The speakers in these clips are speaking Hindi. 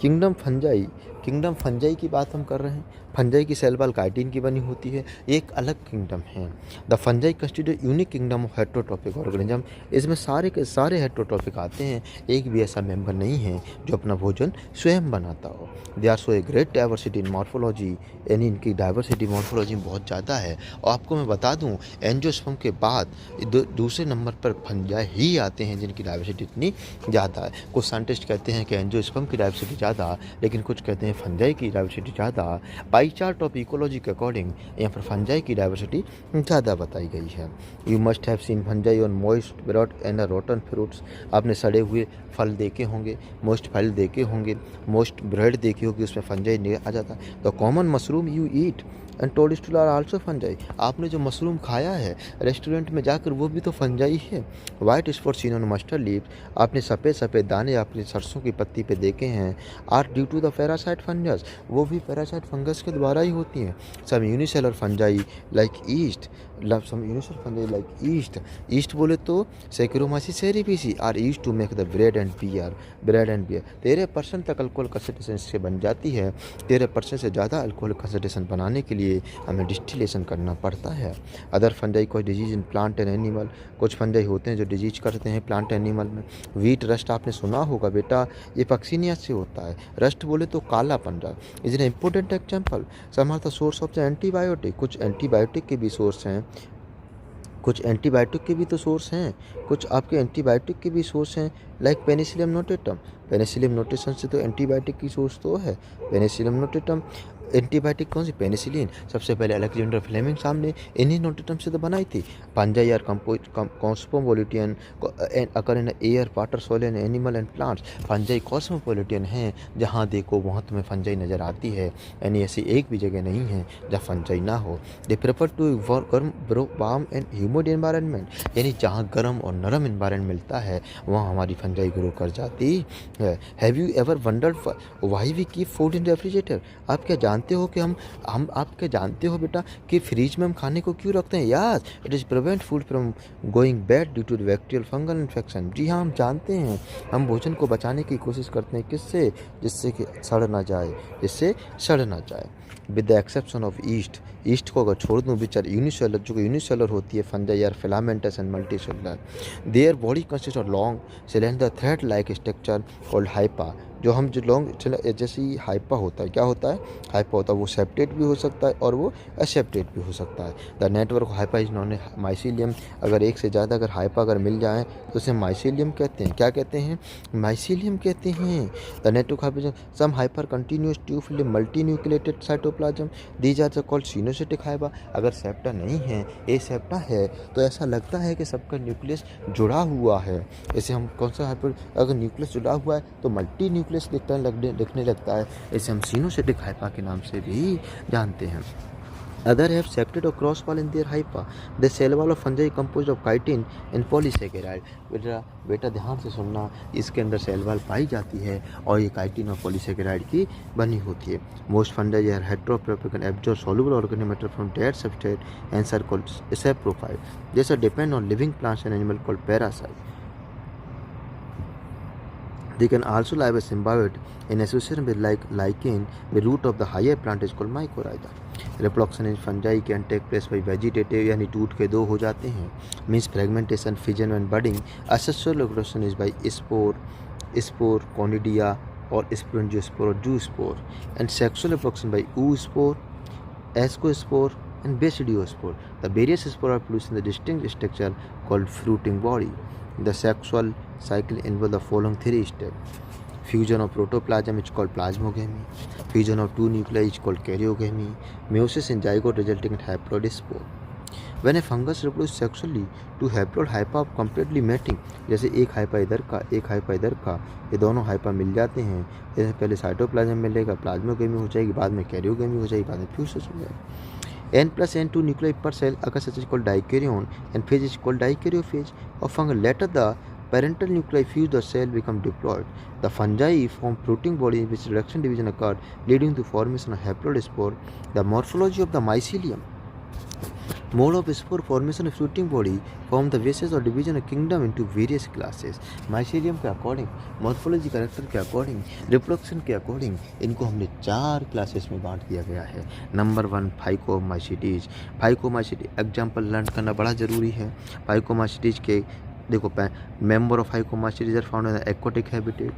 किंगडम फंजाई की बात हम कर रहे हैं। फंजाई की सेल वॉल काइटिन की बनी होती है, ये एक अलग किंगडम है। The fungi constitute unique kingdom of heterotrophic organism. इसमें सारे के सारे हेट्रोट्रॉपिक आते हैं, एक भी ऐसा मेंबर नहीं है जो अपना भोजन स्वयं बनाता हो। They are so a great diversity in morphology, यानी इनकी डाइवर्सिटी मॉर्फोलॉजी में बहुत ज़्यादा है। और आपको मैं बता दूं, एंजियोस्पर्म के बाद दूसरे नंबर पर फंजाई ही आते हैं जिनकी डाइवर्सिटी इतनी ज़्यादा है। कुछ साइंटिस्ट कहते हैं कि एंजियोस्पर्म की डाइवर्सिटी ज़्यादा, लेकिन कुछ कहते हैं फंजाई की डाइवर्सिटी ज़्यादा। पाई चार्ट ऑफ इकोलॉजी के अकॉर्डिंग यहाँ पर फंजाई की डाइवर्सिटी ज़्यादा बताई गई है। You must have seen fungi on moist bread and rotten fruits. आपने सड़े हुए फल देखे होंगे, मोस्ट फल देखे होंगे, मोस्ट ब्रेड देखी होगी, उसमें फंजाई आ जाता है। The common mushroom you eat and toadstool are also fungi. आपने जो मशरूम खाया है रेस्टोरेंट में जाकर, वो भी तो फंजाई है। White spot seen on mustard leaves, आपने सफ़ेद सफ़ेद दाने अपनी सरसों की पत्ती पे देखे हैं, are due to the parasite fungus, वो भी पैरासाइट फंगस के द्वारा ही होती हैं। Some unicellular fungi like yeast, yeast बोले तो Saccharomyces cerevisiae are used to make the bread and beer. 13% तक अल्कोहल कंसंट्रेशन से बन जाती है। 13% से ज़्यादा अल्कोहल कंसंट्रेशन बनाने के लिए हमें डिस्टिलेशन करना पड़ता है। अदर फंजाई कोई disease in plant and animal, कुछ फंजाई होते हैं जो डिजीज करते हैं प्लांट एनिमल में। वीट रस्ट आपने सुना होगा बेटा, ये पक्सीनिया से होता है। रस्ट बोले तो काला पंजा is an important example. Some are the source of the antibiotic, कुछ एंटीबायोटिक के भी सोर्स हैं, कुछ एंटीबायोटिक के भी तो सोर्स हैं, कुछ आपके एंटीबायोटिक के भी सोर्स हैं, like Penicillium notatum. Penicillium notation से तो एंटीबायोटिक की सोर्स तो है। पेनिसिलियम नोटेटम एंटीबायोटिक कौन सी? पेनिसिलिन। सबसे पहले अलेक्जेंडर फ्लेमिंग साहब ने इन्हीं नोटेटम से तो बनाई थी। Fungi are cosmopolitan occur in air water soil and animal and plants. Fungi cosmopolitan हैं, जहाँ देखो वहाँ तुम्हें फंजाई नज़र आती है, यानी ऐसी एक भी जगह नहीं है जहाँ फंजाई ना हो। They prefer to warm and humid environment, यानी जहाँ गर्म और नरम एनवायरनमेंट मिलता है वहाँ हमारी फंजाई ग्रो कर जाती है। Have you ever wondered why we keep food in refrigerator? आप क्या जानते हो कि हम आप क्या जानते हो बेटा कि फ्रिज में हम खाने को क्यों रखते हैं? यार, it is prevent food from going bad due to bacterial fungal infection. जी हाँ, हम जानते हैं, हम भोजन को बचाने की कोशिश करते हैं, किससे? जिससे कि सड़ ना जाए, with the exception of east. East को अगर छोड़ दूँ बेचारे यूनिसेलर, जो कि यूनिसेलर होती है fungi are filamentous and multicellular. Their body consist of long cylinder thread like structure called hypha. जो लॉन्ग जैसे ही हाइपा होता है, क्या होता है? हाइपा होता है, वो सेप्टेट भी हो सकता है और वो एसेप्टेट भी हो सकता है। The network HEPA is non mycelium. अगर एक से ज़्यादा अगर हाइपा अगर मिल जाए तो उसे माइसीलियम कहते हैं। क्या कहते हैं? माइसीलियम कहते हैं। The network hypha some hyper continuous tube multi nucleated cytoplasm, these are called coenocytic hypha. अगर सेप्टा नहीं है, ए सेप्टा है, तो ऐसा लगता है कि सबका न्यूक्लियस जुड़ा हुआ है। ऐसे हम कौन सा हाइपर, अगर न्यूक्लियस जुड़ा हुआ है तो मल्टी न्यूक्लियस दिखने लगता है, इसे हम सिनोसिटिक हाइपा के नाम से भी जानते हैं। Other have septate or cross wall in their hypa. The cell wall of fungi composed of chitin and polysaccharide. बेटा ध्यान से सुनना, इसके अंदर सेल वॉल पाई जाती है और ये काइटिन और पॉलीसेकेराइड की बनी होती है। Most fungi are heterotrophic and absorb soluble organic matter from dead substrate and are called saprophyte. This are depend on living plants and animal called parasite. They can also live as symbiote in association with lichen. The root of the higher plant is called mycorrhiza. Reproduction in fungi can take place by vegetative, यानी टूट के दो हो जाते हैं, means fragmentation, fission and budding. Asexual reproduction is by spore, conidia or sporangiosperm or zoospore, and sexual reproduction by oospore, ascospore and basidiospore. The various spores are produced in the distinct structure called fruiting body. The sexual cycle involves the following three steps. Fusion of protoplasm is called plasmogamy. Fusion of two nuclei is called karyogamy. Meiosis in zygote resulting in haploid spore. When a fungus reproduces sexually, two haploid hypa completely mating, जैसे एक हाइपा इधर का एक हाइपा इधर का, ये दोनों हाइपा मिल जाते हैं। जैसे पहले साइटोप्लाज्म मिलेगा, प्लाज्मोगेमी हो जाएगी, बाद में कैरियोगेमी हो जाएगी, बाद में फ्यूजन हो जाएगा। N plus N2 nuclei per cell occurs such is called dikaryon, and phase is called dikaryophase of fungi. Later the parental nuclei fuse the cell become diploid. The fungi form fruiting body in which reduction division occurred, leading to formation of haploid spore. The morphology of the mycelium. Mode of spore formation of fruiting body form the basis of division of kingdom into various classes. Mycelium के अकॉर्डिंग, मॉर्फोलॉजी कैरेक्टर के अकॉर्डिंग, रिप्रोडक्शन के अकॉर्डिंग इनको हमने 4 क्लासेस में बांट दिया गया है। Number 1 Phycomycetes. Phycomycetes example learn करना बड़ा ज़रूरी है। फाइकोमाइसीटीज के देखो member of Phycomycetes are found in aquatic habitat.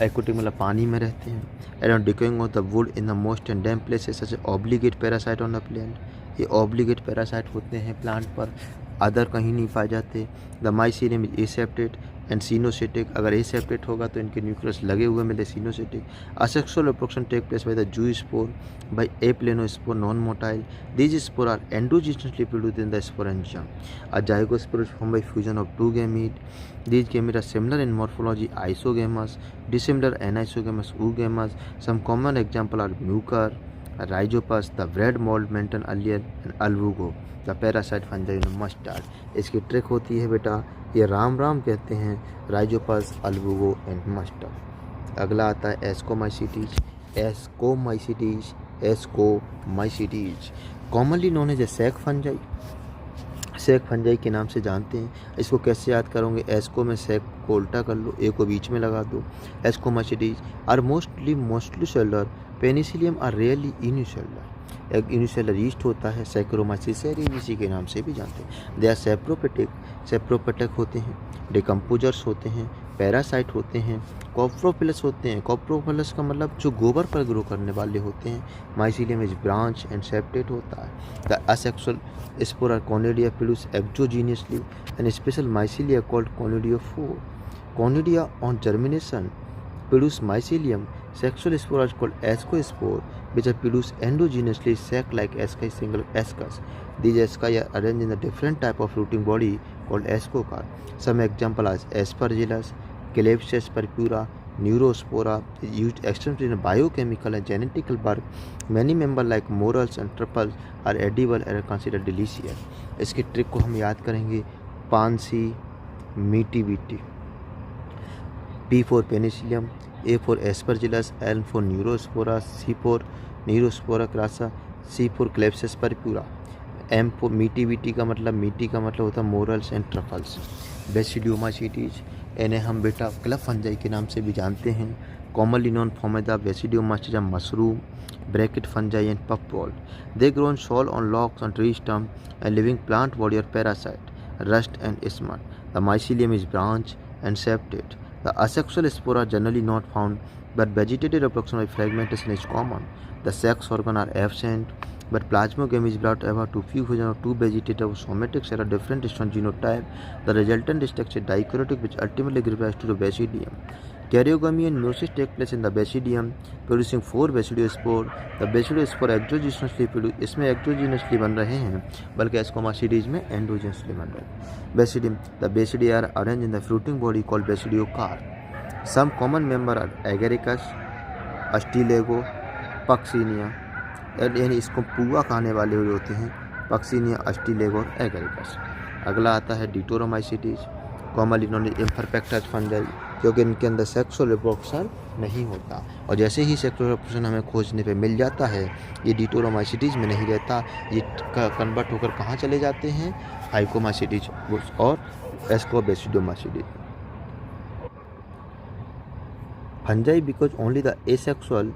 Aquatic मतलब पानी में रहते हैं। Around decaying of the wood in the moist and damp places such obligate parasite on the plant. ये ऑब्लिगेट पैरासाइट होते हैं प्लांट पर, अदर कहीं नहीं पाए जाते। The mycelium is aseptate and coenocytic. अगर एसेप्टेड होगा तो इनके न्यूक्लियस लगे हुए मिले coenocytic. Asexual reproduction take place by the zoospore by aplanospore non-motile. These spores are endogenously produced in the sporangium. A zygospore is formed by fusion of two gametes. These gametes are similar in morphology, isogamous, dissimilar anisogamous, oogamous. Some common examples are mucor, rhizopus, the bread mold mentioned earlier, and albugo, the parasite fungi in mustard. इसकी ट्रिक होती है बेटा, ये राम राम कहते हैं, राइजोपस, अल्बुगो एंड मस्टर्ड। अगला आता है Ascomycetes. Ascomycetes commonly known as a sac fungi. Sac fungi के नाम से जानते हैं। इसको कैसे याद करोगे? एस्को में सैक को उल्टा कर लो, ए को बीच में लगा दो। Ascomycetes are mostly cellular, Penicillium are rarely unicellular. एक यूनिसेलुलर ईस्ट होता है, सैक्रोमाइसिस सेरेनिसी के नाम से भी जानते हैं। दे आर सेप्रोपेटिक होते हैं, डिकम्पोजर्स होते हैं, पैरासाइट होते हैं, कॉप्रोफिलस होते हैं। कॉप्रोफिलस का मतलब जो गोबर पर ग्रो करने वाले होते हैं। Mycelium is branch and septate होता है। The asexual spore are conidia produce exogenously and special mycelia called conidiophore. Conidia on germination produce mycelium. Sexual spores are called ascospore, which are produced endogenously sac-like asci single ascus. These asci are arranged in a different type of fruiting body called ascocarp. Some examples are Aspergillus, Clepsyas purpura, Neurospora is used extensively in biochemical and genetical work. Many members like morels and truples are edible and are considered delicious. इसकी ट्रिक को हम याद करेंगे। पानसी, मीठी BT. P for penicillium, A for aspergillus, N for neurospora, C for neurospora crassa, C for Clepsyas purpura, M for मीठी बीटी का मतलब होता है मोरल्स एंड ट्रफल्स। बेसिडियोमाइसीटीज इन्हें हम बेटा क्लब फंजाई के नाम से भी जानते हैं। Commonly known forms of Basidiomycetes mushroom, bracket fungi and puffball. They grow in soil on logs on tree stump and living plant body और parasite, rust and smut. The mycelium is branch and septate. The asexual spores are generally not found, but vegetative reproduction by fragmentation is common. The sex organs are absent, but plasmogamy is brought about to fusion of two vegetative somatics at a different strand genotype. The resultant structure is dikaryotic, which ultimately gives rise to the basidium. Karyogamy and meiosis take place in the basidium, producing 4 basidiospores. The basidiospore exogenously produced, इसमें exogenously बन रहे हैं, बल्कि एस्कोमाइसीटीज में एंडोजेनसली बन रहे हैं। Basidium, the basidia are arranged in the fruiting body called basidiocarp. Some common members are agaricus, Ustilago, Puccinia. यानी इसको पुआ खाने वाले होते हैं, पक्सिनिया, अस्टिलेगो और एगरिकस। अगला आता है Deuteromycetes. Commonly known as imperfect fungi, क्योंकि इनके अंदर सेक्सुअल रिप्रोडक्शन नहीं होता, और जैसे ही सेक्सुअल रिप्रोडक्शन हमें खोजने पे मिल जाता है, ये डिटोरोमाइसीटीज में नहीं रहता। ये कन्वर्ट होकर कहाँ चले जाते हैं? फाइकोमाइसीटीज और Ascobasidiomycetes. Fungi because only the asexual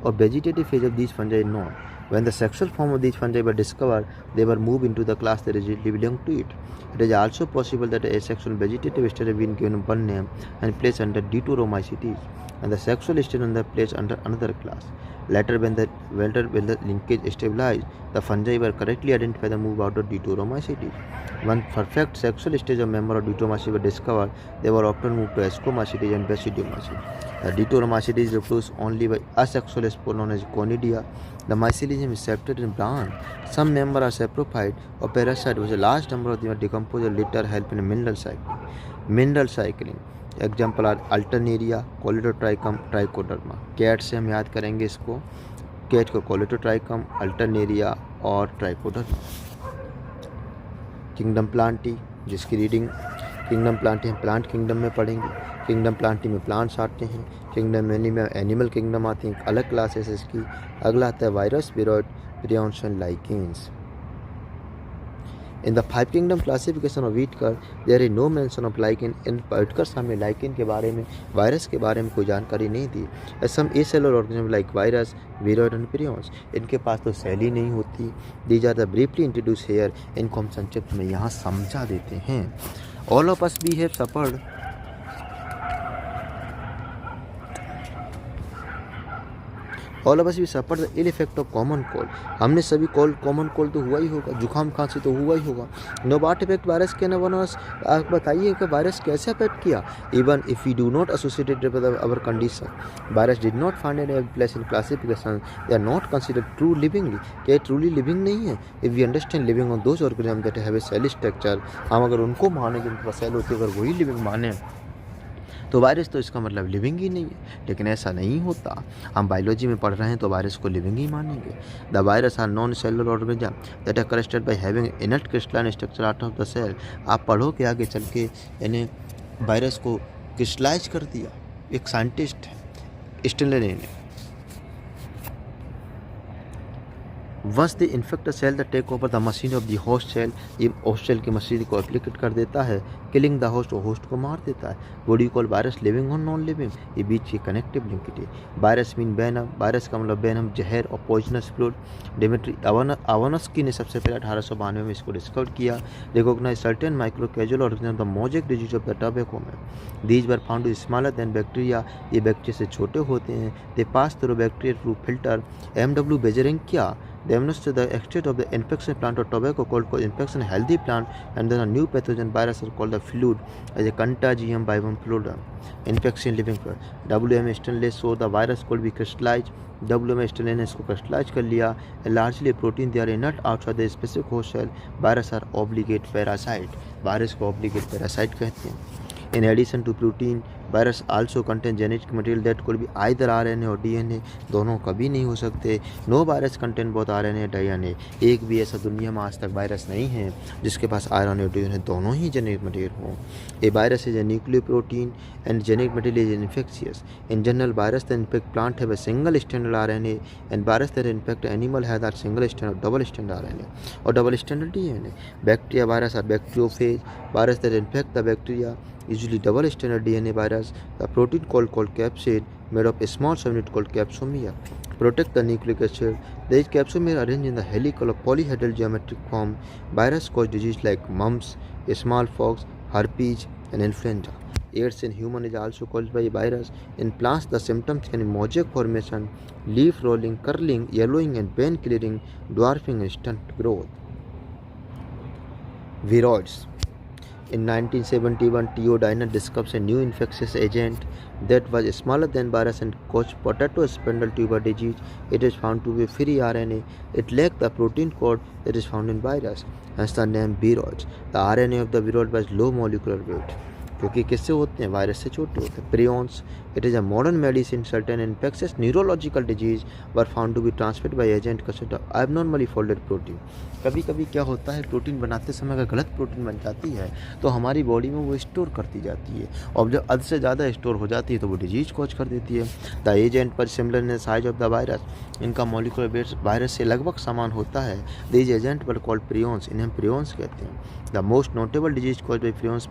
or vegetative phase of these fungi is known. When the sexual form of these fungi were discovered, they were moved into the class that belong to it. It is also possible that the asexual vegetative stage has been given one name and placed under Deuteromycetes, and the sexual stage under placed under another class. Later, when the linkage stabilized, the fungi were correctly identified and moved out of Deuteromycetes. When perfect sexual stage of member of Deuteromycetes were discovered, they were often moved to Ascomycetes and Basidiomycetes. The Deuteromycetes reproduce only by asexual spore known as conidia. The mycelium is septate and branch. Some members are saprophyte or parasite, which a large number of them are decomposed or later help in mineral cycling. Mineral cycling example are Alternaria, Colletotrichum, Trichoderma. Cat से हम याद करेंगे इसको, कैट को कोलेटोट्राइकम, अल्टरनेरिया और ट्राइकोडर्मा। किंगडम प्लांटी, जिसकी रीडिंग किंगडम प्लांटी हम प्लांट किंगडम में पढ़ेंगे। किंगडम प्लांटी में प्लांट्स आते हैं, किंगडम एनी में एनिमल किंगडम आते हैं, अलग क्लासेस इसकी। अगला आता है virus, viroid, prions and lichens. In the five kingdom classification of Whitaker, there is no mention of lichen. In Whitaker हमें lichen के बारे में, वायरस के बारे में कोई जानकारी नहीं दी. Some acellular organisms like virus, viroid and prions, इनके पास तो सेल ही नहीं होती. These are the briefly introduced here. इनको हम संक्षिप्त में यहाँ समझा देते हैं. All of us we have suffered all of us we suffer the ill effect of common cold. हमने सभी कॉमन कोल्ड तो हुआ ही होगा, जुकाम खांसी तो हुआ ही होगा. No what effect virus can one us. आप बताइए कि वायरस कैसे अफेक्ट किया. Even if you do not associated with our condition, virus did not find any place in classification. They are not considered true livingly. क्या ट्रूली लिविंग नहीं है. If we understand living on those organism that have a cell structure, हम अगर उनको माने जिनके पास सेल होती है, अगर वही लिविंग माने तो वायरस तो इसका मतलब लिविंग ही नहीं है. लेकिन ऐसा नहीं होता. हम बायोलॉजी में पढ़ रहे हैं तो वायरस को लिविंग ही मानेंगे. The virus are non cellular organism that are clustered by having inert crystalline structure out of the cell. आप पढ़ो कि आगे चल के यानी वायरस को क्रिस्टलाइज कर दिया एक साइंटिस्ट है स्टेनले ने. Once the infect cell the take over the machine of the host cell, ये होस्ट सेल की मशीन को एप्लीकेट कर देता है, किलिंग द होस्ट, होस्ट को मार देता है. बॉडी कॉल वायरस लिविंग और नॉन लिविंग, ये बीच की कनेक्टिव लिंकिटी. वायरस मीन वेनम, वायरस का मतलब वेनम जहर और पॉइजनस फ्लूइड. डिमिट्री अवानस्की ने सबसे पहले 1892 में इसको डिस्कवर किया. Recognise certain micro casual organism the mosaic disease of the tobacco में. These were found to smaller than bacteria, ये बैक्टीरिया से छोटे होते हैं. They pass through bacteria through filter. MW Beijerinck क्या demonstrated the extent of the infection plant of tobacco called infection healthy plant, and then a new pathogen virus are called the fluid as a contagium vivum fluidum infection living fluid. W.M. Stanley saw the virus could be crystallized. W.M. Stanley ने इसको crystallize कर लिया. largely protein they are inert outside the specific host cell. virus are obligate parasite. Virus को obligate parasite कहते हैं. In addition to protein, virus also contain genetic material that could be either RNA और DNA. दोनों कभी नहीं हो सकते. No virus contain both RNA और DNA. एक भी ऐसा दुनिया में आज तक वायरस नहीं है जिसके पास RNA और DNA दोनों ही जेनेटिक मटेरियल हो. A virus is a nuclear protein and genetic material is infectious. In general, virus that infect plant have a single stranded RNA, and virus that infect animal has a single strand or double stranded RNA or double stranded DNA. Bacteria virus are bacteriophage. Virus that infect the bacteria usually double stranded DNA virus. The protein called capsid made of a small subunit called capsomere protect the nucleic acid. The capsomere arranged in the helical or polyhedral geometric form. Virus cause disease like mumps, smallpox, herpes, and influenza. AIDS in human is also caused by a virus. In plants, the symptoms can be mosaic formation, leaf rolling, curling, yellowing, and pain clearing, dwarfing, and stunt growth. Viroids. In 1971, Theo Diner discovers a new infectious agent that was smaller than virus and caused potato spindle tuber disease. It is found to be free RNA. It lacked the protein code that is found in virus, hence the name viroids. The RNA of the viroid was low molecular weight. क्योंकि किससे होते हैं, वायरस से छोटे होते हैं. Prions, it is a modern medicine. Certain infectious neurological disease were found to be transmitted by agent consist of abnormally folded protein. कभी कभी क्या होता है, प्रोटीन बनाते समय अगर गलत प्रोटीन बन जाती है तो हमारी बॉडी में वो स्टोर करती जाती है, और जब हद से ज़्यादा स्टोर हो जाती है तो वो डिजीज कॉज कर देती है. द एजेंट पर similar in size of the virus. इनका मॉलिक्यूलर वेट वायरस से लगभग समान होता है. दीज एजेंट पर कॉल्ड प्रियॉन्स, इन्हें प्रियॉन्स कहते हैं. The most notable disease cause by prions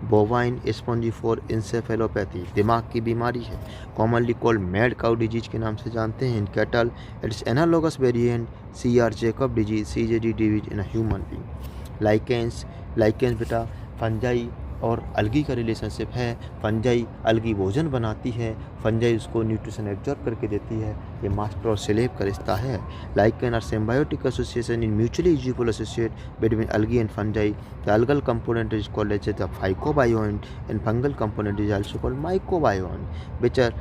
bovine spongiform encephalopathy, दिमाग की बीमारी है. Commonly called mad cow disease के नाम से जानते हैं. In cattle its analogous variant CR Jakob disease, CJD disease in human being. Lichens बेटा फंजाई और अलगी का रिलेशनशिप है. फंजाई अलगी भोजन बनाती है, फंजाई उसको न्यूट्रिशन एब्जॉर्ब करके देती है. ये मास्टर और स्लेव का रिश्ता है. Lichen are symbiotic association in mutually useful associate between algae and fungi. The algal component is called as the phycobiont and fungal component is also called mycobiont, which are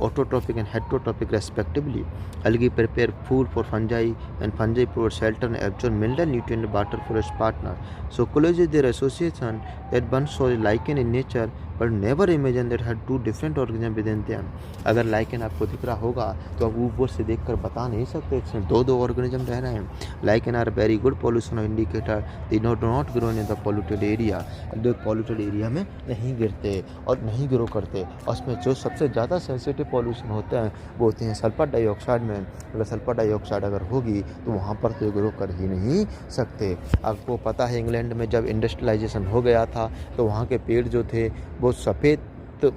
autotrophic and heterotropic respectively. Algae prepare food for fungi and fungi provide shelter and absorb mineral nutrient and water for its partner. So close their association that one saw lichen in nature but never imagine that had two different organism with in them. अगर लाइकेन आपको दिख रहा होगा तो आप ऊपर से देखकर बता नहीं सकते इसमें दो ऑर्गेनिज्म रह रहे हैं। Lichen are very good pollution indicator, they do not grow in the polluted area. जो पॉल्यूटेड एरिया में नहीं गिरते और नहीं ग्रो करते, और उसमें जो सबसे ज़्यादा सेंसिटिव पॉल्यूशन होते हैं वो होते हैं सल्फर डाइऑक्साइड में। अगर सल्फर डाइऑक्साइड अगर होगी तो वहाँ पर तो ग्रो कर ही नहीं सकते। आपको पता है इंग्लैंड में जब इंडस्ट्रियलाइजेशन हो गया था तो वहाँ के पेड़ जो थे वो सफ़ेद तो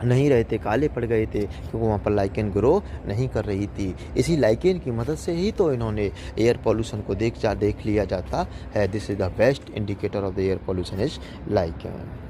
नहीं रहे थे, काले पड़ गए थे, क्योंकि वहाँ पर लाइकेन ग्रो नहीं कर रही थी। इसी लाइकेन की मदद से ही तो इन्होंने एयर पॉल्यूशन को देख लिया जाता है। This is the best indicator of the air pollution is lichen.